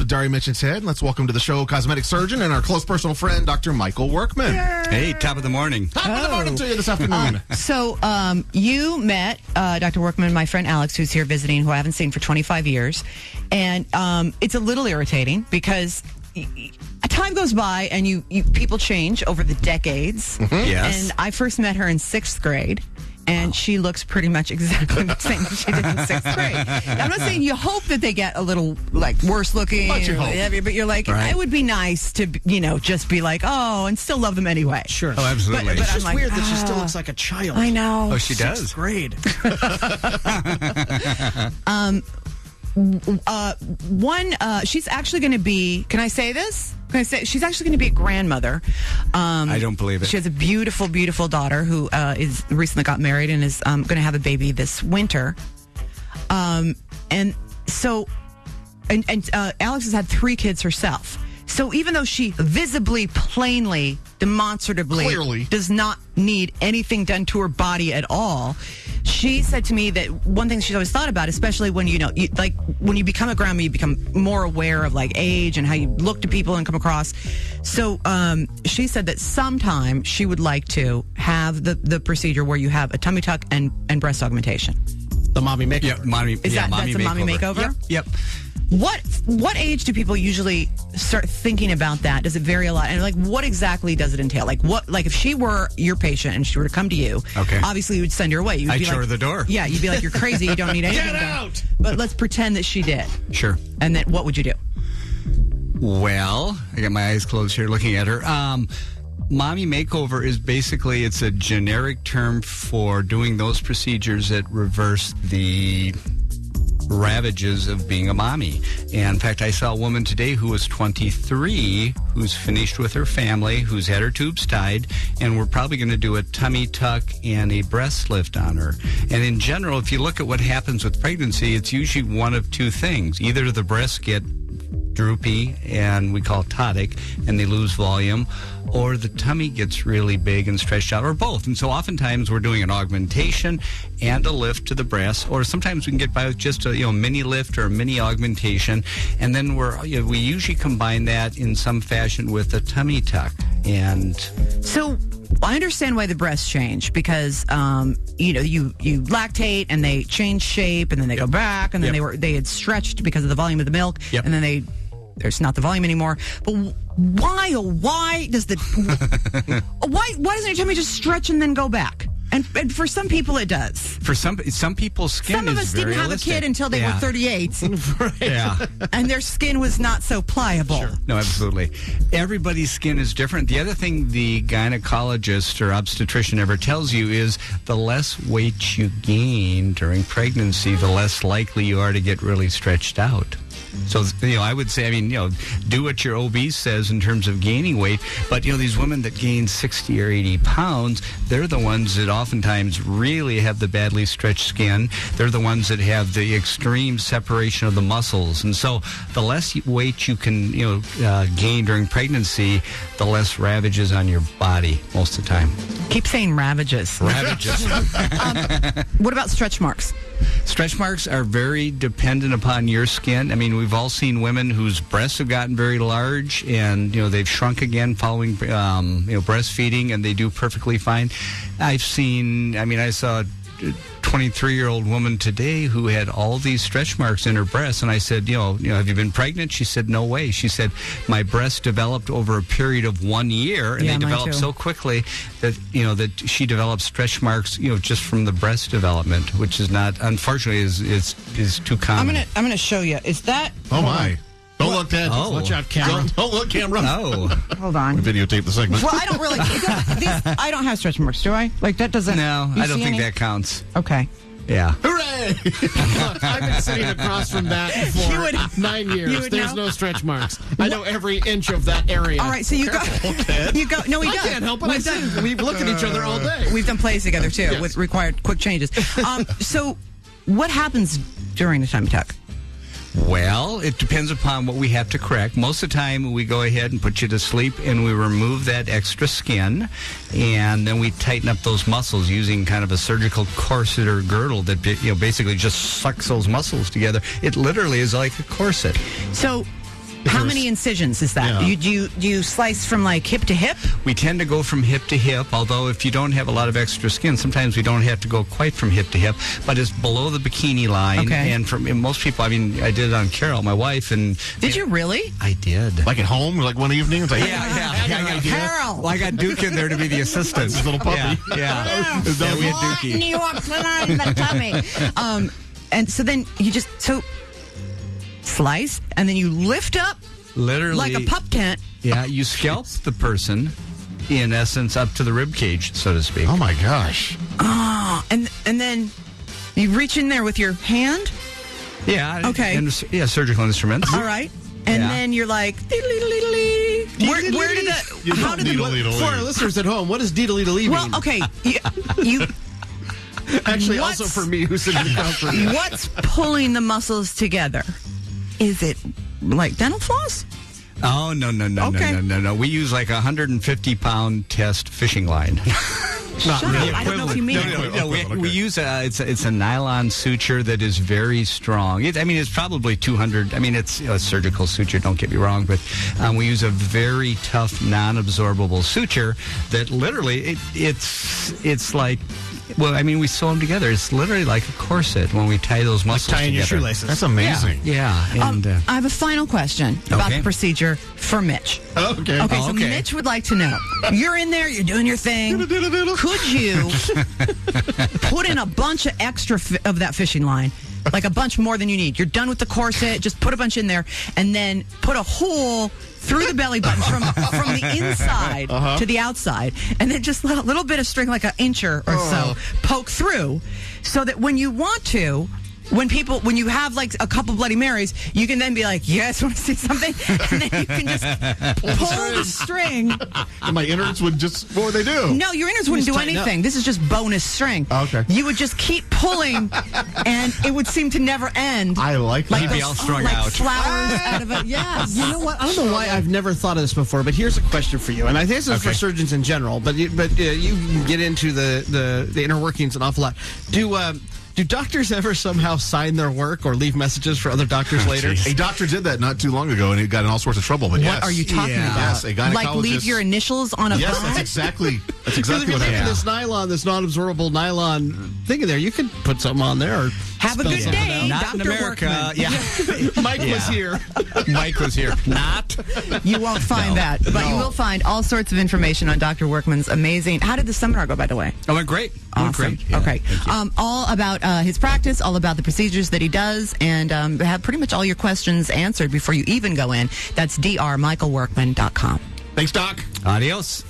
with Dari Mitchell's Head. Let's welcome to the show cosmetic surgeon and our close personal friend, Dr. Michael Workman. Yay. Hey, top of the morning. Top of the morning to you this afternoon. So you met Dr. Workman, my friend Alex, who's here visiting, who I haven't seen for 25 years. And it's a little irritating because time goes by and you people change over the decades. Mm-hmm. Yes. And I first met her in 6th grade. And she looks pretty much exactly the same as she did in 6th grade. I'm not saying you hope that they get a little, like, worse looking, but you're like, right. It would be nice to, just be like, oh, and still love them anyway. Sure. Oh, absolutely. But It's I'm just like, weird that she still looks like a child. I know. Oh, she does. Grade. She's actually going to be, can I say this? She's actually going to be a grandmother. I don't believe it. She has a beautiful, beautiful daughter who is recently got married and is going to have a baby this winter. And Alex has had 3 kids herself. So even though she visibly, plainly, demonstratively Clearly does not need anything done to her body at all, she said to me that one thing she's always thought about, especially when when you become a grandma, you become more aware of like age and how you look to people and come across. So she said that sometime she would like to have the procedure where you have a tummy tuck and breast augmentation. The mommy makeover. Yeah, mommy. That's mommy a mommy makeover? Yep. What age do people usually start thinking about that? Does it vary a lot? And like, what exactly does it entail? Like, if she were your patient and she were to come to you, okay, obviously you would send her away. I'd show her the door. Yeah, you'd be like, you're crazy. You don't need anything. Get out! But let's pretend that she did. Sure. And then what would you do? Well, I got my eyes closed here looking at her. Mommy makeover is basically, it's a generic term for doing those procedures that reverse the ravages of being a mommy. And in fact, I saw a woman today who was 23, who's finished with her family, who's had her tubes tied, and we're probably going to do a tummy tuck and a breast lift on her. And in general, if you look at what happens with pregnancy, it's usually one of 2 things. Either the breasts get droopy, and we call ptotic, and they lose volume, or the tummy gets really big and stretched out, or both. And so oftentimes we're doing an augmentation and a lift to the breast, or sometimes we can get by with just a mini lift or a mini augmentation, and then we usually combine that in some fashion with a tummy tuck. And so I understand why the breasts change because you lactate and they change shape and then they go back and then they had stretched because of the volume of the milk and then there's not the volume anymore. But why does why doesn't your tummy just stretch and then go back? And for some people it does. For some people's skin, some of us didn't have a kid until they were 38. Right. Yeah. And their skin was not so pliable. Sure. No, absolutely. Everybody's skin is different. The other thing the gynecologist or obstetrician ever tells you is the less weight you gain during pregnancy, the less likely you are to get really stretched out. So, I would say, do what your OB says in terms of gaining weight. But, these women that gain 60 or 80 pounds, they're the ones that oftentimes really have the badly stretched skin. They're the ones that have the extreme separation of the muscles. And so the less weight you can, gain during pregnancy, the less ravages on your body most of the time. Keep saying ravages. Ravages. What about stretch marks? Stretch marks are very dependent upon your skin. We've all seen women whose breasts have gotten very large and, they've shrunk again following, breastfeeding, and they do perfectly fine. I saw a 23-year-old woman today who had all these stretch marks in her breasts, and I said, have you been pregnant? She said, no way. She said, my breasts developed over a period of 1 year, and they developed so quickly that that she developed stretch marks, just from the breast development, which is not, unfortunately, is too common. I'm gonna show you. Is that? Oh my! Don't look, Dad. Oh. Watch out, camera. Don't look, camera. Oh. Hold on. We videotape the segment. Well, I don't really. I don't have stretch marks, do I? Like that doesn't. No, you I don't see think any? that counts. Okay. Yeah. Hooray! Look, I've been sitting across from that for 9 years. There's no stretch marks. I know every inch of that area. All right, so you go. You go. No, we I don't. can't help it. We've looked at each other all day. We've done plays together too, with required quick changes. So, what happens during the tummy tuck? Well, it depends upon what we have to correct. Most of the time, we go ahead and put you to sleep, and we remove that extra skin, and then we tighten up those muscles using kind of a surgical corset or girdle that basically just sucks those muscles together. It literally is like a corset. So, How many incisions is that? Yeah. Do you slice from like hip to hip? We tend to go from hip to hip, although if you don't have a lot of extra skin, sometimes we don't have to go quite from hip to hip, but it's below the bikini line. Okay. And most people, I mean, I did it on Carol, my wife, and... Did you really? I did. Like at home, like one evening? It's like, Carol! Well, I got Duke in there to be the assistant. His little puppy. Yeah. We had Dookie. New York, put on the tummy. And so then you just slice, and then you lift up Literally. like a pup tent. Yeah, you scalp the person, in essence, up to the rib cage, so to speak. Oh, my gosh. And then you reach in there with your hand. Yeah. Okay. And, surgical instruments. All right. And Yeah. then you're like, diddly-diddly-diddly. Where did how did For our listeners at home, what does deedle-eedle mean? well, okay, you Actually, what's- also for me, who's sitting across from you. what's pulling the muscles together? Is it like dental floss? Oh, no. Okay. No. We use like a 150-pound test fishing line. Shut up. I don't know if you mean it. No, we use it's a nylon suture that is very strong. It's probably 200. It's a surgical suture. Don't get me wrong, but we use a very tough, non-absorbable suture that literally it's like. Well, we sew them together. It's literally like a corset when we tie those muscles Tying your together. shoelaces. That's amazing. Yeah. And I have a final question about Okay. the procedure for Mitch. Okay. Okay, so okay. Mitch would like to know. You're in there, you're doing your thing. Could you put in a bunch of extra of that fishing line? Like a bunch more than you need. You're done with the corset, just put a bunch in there, and then put a hole through the belly button from the inside to the outside, and then just let a little bit of string, like an inch or so, poke through, so that when you want to, when you have like a couple Bloody Marys, you can then be like, yes, want to see something? And then you can just pull the string. And my innards would just, what would they do? No, your innards wouldn't do tighten up. anything. This is just bonus string. Okay. You would just keep pulling, and it would seem to never end. I like that. He'd be all strung like out. flowers out of it. Yes. You know what? I don't know why I've never thought of this before, but here's a question for you. And I think this is for surgeons in general, but you can get into the inner workings an awful lot. Do doctors ever somehow sign their work or leave messages for other doctors later? A doctor did that not too long ago, and he got in all sorts of trouble. But What are you talking about? Yes, a gynecologist. Like leave your initials on a Yes, bag? that's exactly Because if what you're leaving happened. this nylon, this non-absorbable nylon thing in there, you could put something on there. Or Have a spell good something day, out. Not in Dr. America. Workman. Yeah. Mike was here. Mike was here. Not. You won't find that, but you will find all sorts of information on Dr. Workman's amazing. How did the seminar go, by the way? Oh, went great. Awesome. Went great. Yeah, Okay. thank you. All about his practice, all about the procedures that he does, and have pretty much all your questions answered before you even go in. That's drmichaelworkman.com. Thanks, Doc. Adios.